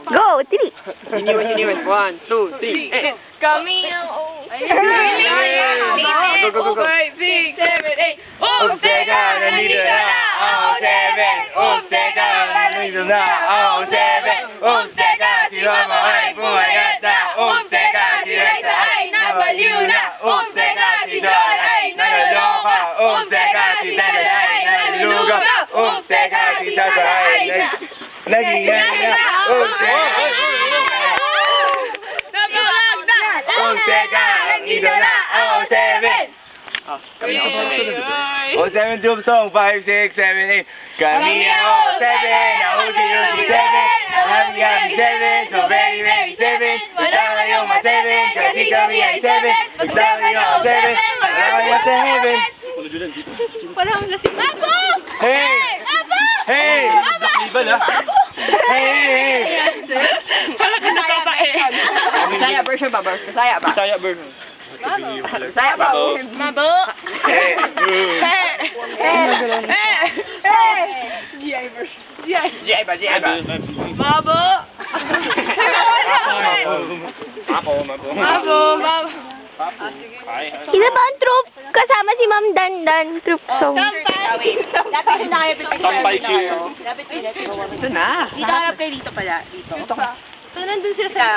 Go, 3. Siniwan. 1, 2, 3. Kami ang Go, go, go, go. 5, 6, 7, 8. Oops, teka, nandito na. Oh, 7. Oops, teka, nandito na. Oh, 7. Oops, teka, si Mama ay pumayat na. Oops, teka, si Reza ay nabaliw na. Oops, teka, si John ay naloloka. Oops, teka, si Dada ay nalulugaw. Oops, teka, si Tata ay nagingay na. Oops, teka, oops, teka, nandito na. Oh, 7. Kami ako 7 tube song, 5, 6, 7, 8. Kami ako 7, ako si Lucy 7. Happy, happy 7, so very, very 7. Wala kayong ma 7, kasi kami ay 7. Magsama niyo ako 7, wala kayong sa heaven. Parang lasing. Apo! Hey! Hey! Hey! Parang kinakabae. Bisaya version ba? Bisaya ba? Bisaya version. Bisaya ba? Mabo! Hey! GI ba? GI ba? Mabo! Mabo! Sino ba ang troop? Kasama si Ma'am Dan troop song. Sampay! Dapat yung nakayapit kayo. Sampay cheer. Dapat kayo. Ito na. Dito harap kayo dito pala. Dito. So, nandun sila sa